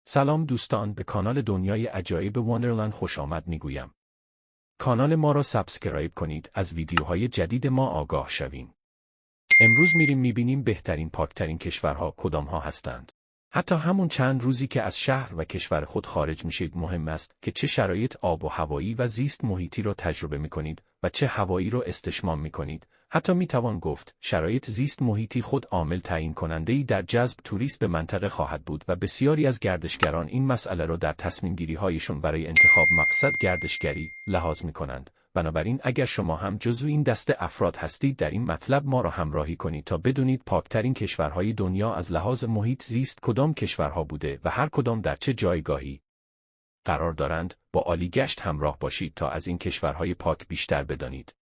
سلام دوستان، به کانال دنیای عجایب وندرلند خوش آمد میگویم. کانال ما را سابسکرایب کنید، از ویدیوهای جدید ما آگاه شوین. امروز میبینیم بهترین پاکترین کشورها کدامها هستند. حتی همون چند روزی که از شهر و کشور خود خارج میشید مهم است که چه شرایط آب و هوایی و زیست محیطی را تجربه میکنید و چه هوایی را استشمام میکنید. حتی میتوان گفت شرایط زیست محیطی خود عامل تعیین کننده‌ای در جذب توریست به منطقه خواهد بود و بسیاری از گردشگران این مسئله را در تصمیم گیری هایشون برای انتخاب مقصد گردشگری لحاظ میکنند. بنابراین اگر شما هم جزو این دسته افراد هستید، در این مطلب ما را همراهی کنید تا بدونید پاکترین کشورهای دنیا از لحاظ محیط زیست کدام کشورها بوده و هر کدام در چه جایگاهی قرار دارند. با عالی گشت همراه باشید تا از این کشورهای پاک بیشتر بدانید.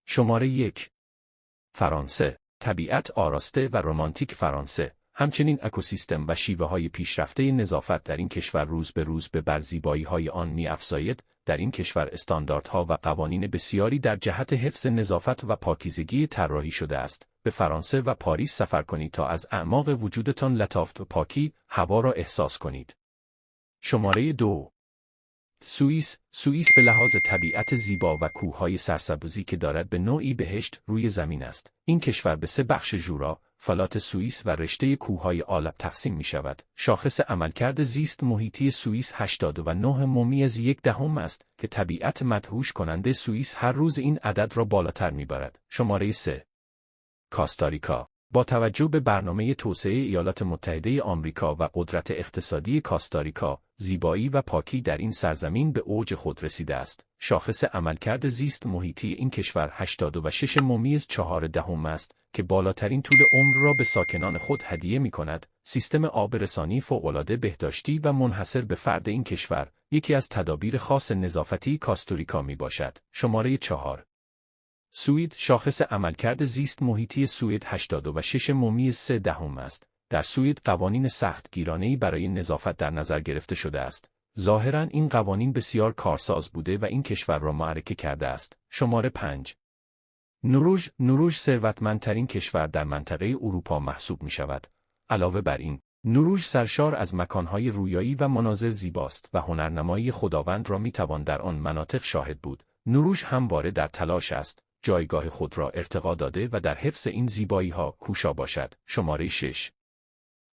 شماره 1. فرانسه. طبیعت آراسته و رمانتیک فرانسه، همچنین اکوسیستم و شیوه‌های پیشرفته نظافت در این کشور روز به روز به بر زیبایی‌های آن می‌افزاید. در این کشور استانداردها و قوانین بسیاری در جهت حفظ نظافت و پاکیزگی طراحی شده است. به فرانسه و پاریس سفر کنید تا از اعماق وجودتان لطافت و پاکی هوا را احساس کنید. شماره 2. سوئیس به لحاظ طبیعت زیبا و کوههای سرسبزی که دارد به نوعی بهشت روی زمین است. این کشور به 3 بخش ژورا، فلات سوئیس و رشته کوههای آلپ تقسیم می شود. شاخص عملکرد زیست محیطی سوئیس 89.1 است که طبیعت مدهوش کننده سوئیس هر روز این عدد را بالاتر می برد. شماره 3. کاستاریکا. با توجه به برنامه توسعه ایالات متحده آمریکا و قدرت اقتصادی کاستاریکا، زیبایی و پاکی در این سرزمین به اوج خود رسیده است. شاخص عملکرد زیست محیطی این کشور 86.4 است که بالاترین طول عمر را به ساکنان خود هدیه می کند. سیستم آب رسانی فوق‌العاده بهداشتی و منحصر به فرد این کشور یکی از تدابیر خاص نظافتی کاستاریکا می باشد. شماره 4. سوئد. شاخص عملکرد زیست محیطی سوئد 86.3 است. در سوئد قوانین سختگیرانه‌ای برای نظافت در نظر گرفته شده است. ظاهراً این قوانین بسیار کارساز بوده و این کشور را معرکه کرده است. شماره 5. نروژ ثروتمندترین کشور در منطقه اروپا محسوب می شود. علاوه بر این، نروژ سرشار از مکانهای رویایی و مناظر زیباست و هنرنمایی خداوند را می توان در آن مناطق شاهد بود. نروژ همواره در تلاش است جایگاه خود را ارتقا داده و در حفظ این زیبایی‌ها کوشا باشد. شماره 6.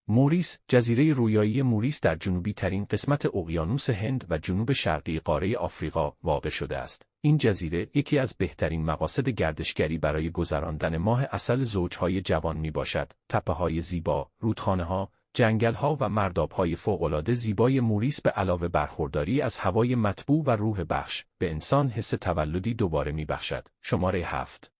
موریس. جزیره رویایی موریس در جنوبی ترین قسمت اقیانوس هند و جنوب شرقی قاره آفریقا واقع شده است. این جزیره یکی از بهترین مقاصد گردشگری برای گذراندن ماه عسل زوجهای جوان می باشد. تپه‌های زیبا، رودخانه‌ها، جنگل‌ها و مرداب‌های فوق‌العاده زیبای موریس به علاوه برخورداری از هوای مطبوع و روح بخش، به انسان حس تولدی دوباره می‌بخشد. شماره 7.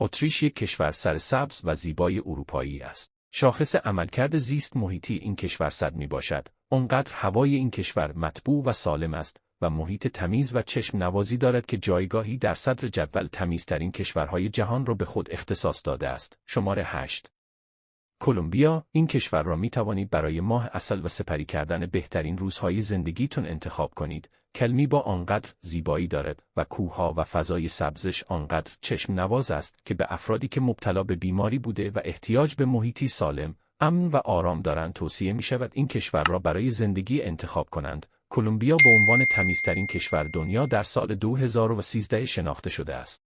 اتریش یک کشور سرسبز و زیبای اروپایی است. شاخص عملکرد زیست محیطی این کشور 100 می‌باشد. آنقدر هوای این کشور مطبوع و سالم است و محیط تمیز و چشم نوازی دارد که جایگاهی در صدر جدول تمیزترین کشورهای جهان را به خود اختصاص داده است. شماره 8. کلمبیا. این کشور را می توانید برای ماه عسل و سپری کردن بهترین روزهای زندگیتون انتخاب کنید. کلمی آنقدر زیبایی دارد و کوهها و فضای سبزش آنقدر چشم نواز است که به افرادی که مبتلا به بیماری بوده و احتیاج به محیطی سالم، امن و آرام دارند توصیه می شود این کشور را برای زندگی انتخاب کنند. کلمبیا به عنوان تمیزترین کشور دنیا در سال 2013 شناخته شده است.